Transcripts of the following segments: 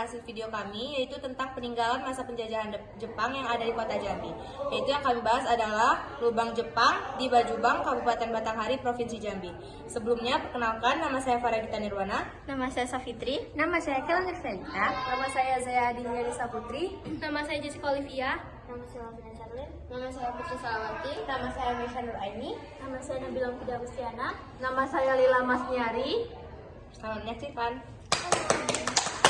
hasil video kami, yaitu tentang peninggalan masa penjajahan Jepang yang ada di kota Jambi. Yaitu yang kami bahas adalah Lubang Jepang di Bajubang, Kabupaten Batanghari, Provinsi Jambi. Sebelumnya, perkenalkan, nama saya Faragita Nirwana. Nama saya Safitri. Nama saya Kela Nirventa. Nama saya Zayadi Melisa Putri. Nama saya Jessica Olivia. Nama saya Alvina Charlene. Nama saya Putri Salawati. Nama saya Misha Nur Aini. Nama saya Nabila Muda Ustiana. Nama saya Lila Masniari. Selamat menyaksikan.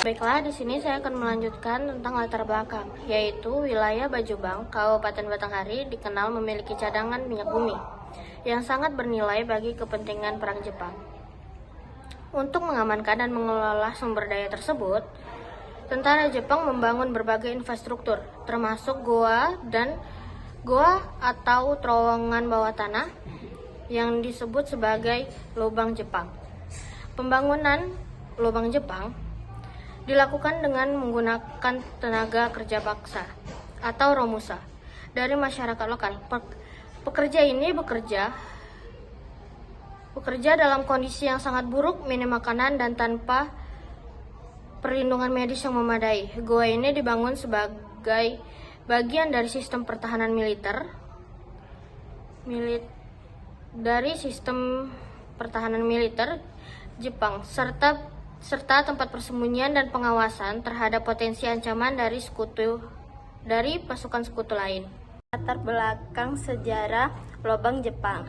Baiklah, di sini saya akan melanjutkan tentang latar belakang, yaitu wilayah Bajubang, Kabupaten Batanghari dikenal memiliki cadangan minyak bumi yang sangat bernilai bagi kepentingan Perang Jepang. Untuk mengamankan dan mengelola sumber daya tersebut, tentara Jepang membangun berbagai infrastruktur, termasuk goa atau terowongan bawah tanah yang disebut sebagai lubang Jepang. Pembangunan lubang Jepang dilakukan dengan menggunakan tenaga kerja paksa atau romusa dari masyarakat lokal. Pekerja ini bekerja dalam kondisi yang sangat buruk, minim makanan dan tanpa perlindungan medis yang memadai. Goa ini dibangun sebagai bagian dari sistem pertahanan militer Jepang serta tempat persembunyian dan pengawasan terhadap potensi ancaman dari pasukan sekutu lain. Latar belakang sejarah Lubang Jepang.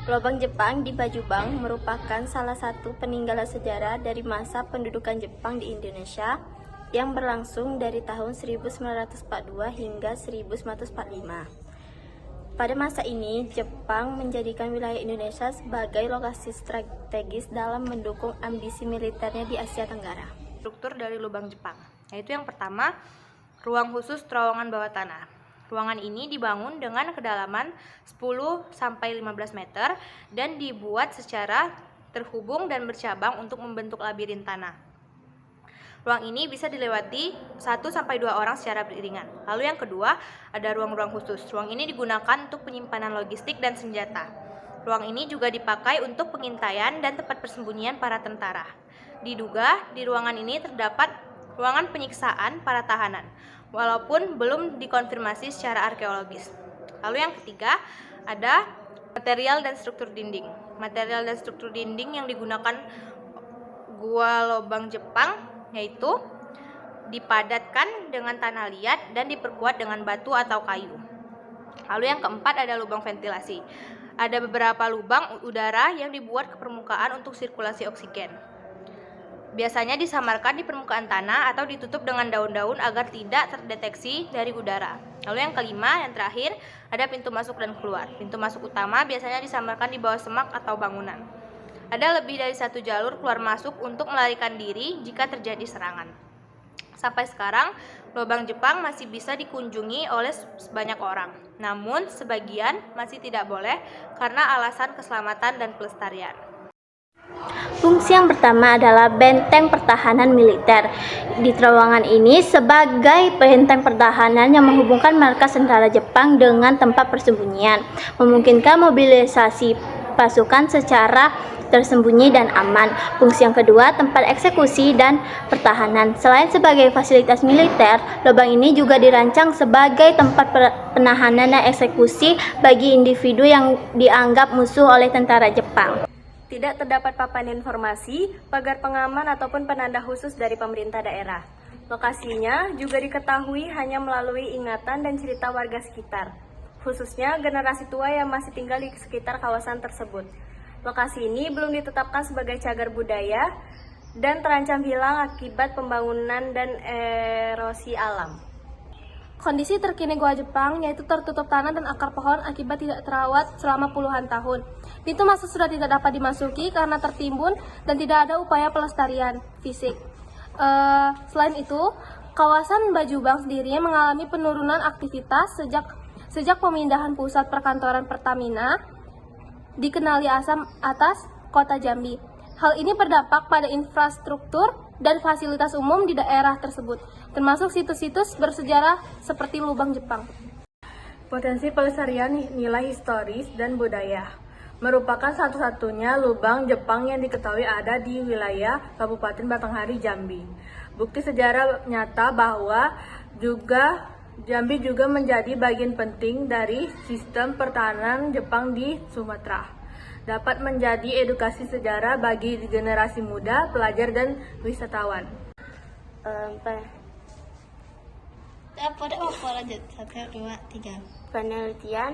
Lubang Jepang di Bajubang merupakan salah satu peninggalan sejarah dari masa pendudukan Jepang di Indonesia yang berlangsung dari tahun 1942 hingga 1945. Pada masa ini, Jepang menjadikan wilayah Indonesia sebagai lokasi strategis dalam mendukung ambisi militernya di Asia Tenggara. Struktur dari lubang Jepang, yaitu yang pertama, ruang khusus terowongan bawah tanah. Ruangan ini dibangun dengan kedalaman 10-15 meter dan dibuat secara terhubung dan bercabang untuk membentuk labirin tanah. Ruang ini bisa dilewati 1-2 orang secara beriringan. Lalu yang kedua, ada ruang-ruang khusus. Ruang ini digunakan untuk penyimpanan logistik dan senjata. Ruang ini juga dipakai untuk pengintaian dan tempat persembunyian para tentara. Diduga di ruangan ini terdapat ruangan penyiksaan para tahanan, walaupun belum dikonfirmasi secara arkeologis. Lalu yang ketiga, ada material dan struktur dinding. Material dan struktur dinding yang digunakan Gua Lubang Jepang yaitu dipadatkan dengan tanah liat dan diperkuat dengan batu atau kayu. Lalu yang keempat ada lubang ventilasi. Ada beberapa lubang udara yang dibuat ke permukaan untuk sirkulasi oksigen. Biasanya disamarkan di permukaan tanah atau ditutup dengan daun-daun agar tidak terdeteksi dari udara. Lalu yang kelima, yang terakhir, ada pintu masuk dan keluar. Pintu masuk utama biasanya disamarkan di bawah semak atau bangunan. Ada lebih dari satu jalur keluar masuk untuk melarikan diri jika terjadi serangan. Sampai sekarang, lubang Jepang masih bisa dikunjungi oleh banyak orang. Namun, sebagian masih tidak boleh karena alasan keselamatan dan pelestarian. Fungsi yang pertama adalah benteng pertahanan militer. Di terowongan ini sebagai benteng pertahanan yang menghubungkan markas tentara Jepang dengan tempat persembunyian, memungkinkan mobilisasi pasukan secara tersembunyi dan aman. Fungsi yang kedua, tempat eksekusi dan pertahanan. Selain sebagai fasilitas militer, lubang ini juga dirancang sebagai tempat penahanan dan eksekusi bagi individu yang dianggap musuh oleh tentara Jepang. Tidak terdapat papan informasi, pagar pengaman ataupun penanda khusus dari pemerintah daerah. Lokasinya juga diketahui hanya melalui ingatan dan cerita warga sekitar, khususnya generasi tua yang masih tinggal di sekitar kawasan tersebut. Lokasi ini belum ditetapkan sebagai cagar budaya dan terancam hilang akibat pembangunan dan erosi alam. Kondisi terkini Goa Jepang yaitu tertutup tanah dan akar pohon akibat tidak terawat selama puluhan tahun. Pintu masuk sudah tidak dapat dimasuki karena tertimbun dan tidak ada upaya pelestarian fisik. Selain itu, kawasan Bajubang sendiri mengalami penurunan aktivitas sejak pemindahan pusat perkantoran Pertamina dikenali asam atas kota Jambi. Hal ini berdampak pada infrastruktur dan fasilitas umum di daerah tersebut, termasuk situs-situs bersejarah seperti Lubang Jepang. Potensi pelestarian nilai historis dan budaya. merupakan satu-satunya lubang Jepang yang diketahui ada di wilayah Kabupaten Batanghari, Jambi. Bukti sejarah nyata bahwa Jambi juga menjadi bagian penting dari sistem pertahanan Jepang di Sumatera. Dapat menjadi edukasi sejarah bagi generasi muda, pelajar, dan wisatawan. Penelitian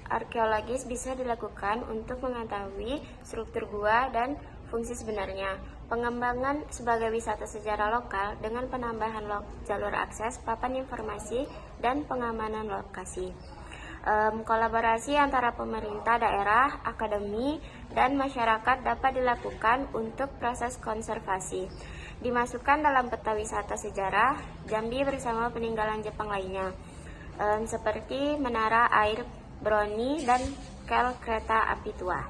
arkeologis bisa dilakukan untuk mengetahui struktur gua dan fungsi sebenarnya. Pengembangan sebagai wisata sejarah lokal dengan penambahan jalur akses, papan informasi, dan pengamanan lokasi. Kolaborasi antara pemerintah daerah, akademi, dan masyarakat dapat dilakukan untuk proses konservasi. Dimasukkan dalam peta wisata sejarah Jambi bersama peninggalan Jepang lainnya, seperti Menara Air Broni dan kel kereta api tua.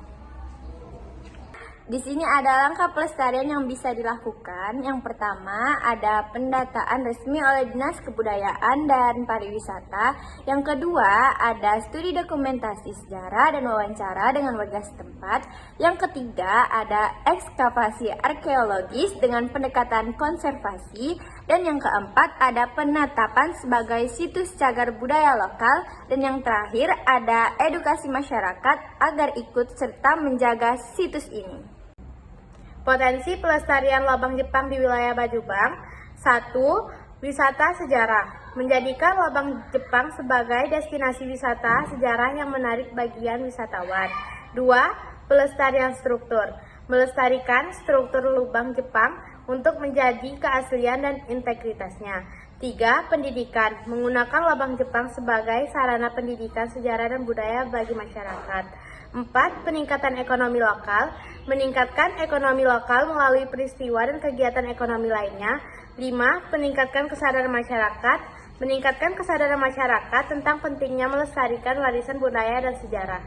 Di sini ada langkah pelestarian yang bisa dilakukan. Yang pertama, ada pendataan resmi oleh Dinas Kebudayaan dan Pariwisata. Yang kedua, ada studi dokumentasi sejarah dan wawancara dengan warga setempat. Yang ketiga, ada ekskavasi arkeologis dengan pendekatan konservasi. Dan yang keempat, ada penetapan sebagai situs cagar budaya lokal. Dan yang terakhir, ada edukasi masyarakat agar ikut serta menjaga situs ini. Potensi pelestarian lobang Jepang di wilayah Bajubang. 1. Wisata sejarah. Menjadikan lobang Jepang sebagai destinasi wisata sejarah yang menarik bagian wisatawan. 2. Pelestarian struktur. Melestarikan struktur lubang Jepang untuk menjadi keaslian dan integritasnya. 3. Pendidikan. Menggunakan lubang Jepang sebagai sarana pendidikan sejarah dan budaya bagi masyarakat. 4. Peningkatan ekonomi lokal. Meningkatkan ekonomi lokal melalui peristiwa dan kegiatan ekonomi lainnya. 5. Meningkatkan kesadaran masyarakat. Meningkatkan kesadaran masyarakat tentang pentingnya melestarikan warisan budaya dan sejarah.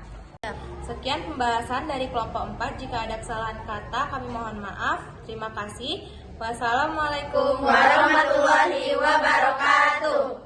Sekian pembahasan dari kelompok 4. Jika ada kesalahan kata, kami mohon maaf. Terima kasih. Wassalamualaikum warahmatullahi wabarakatuh.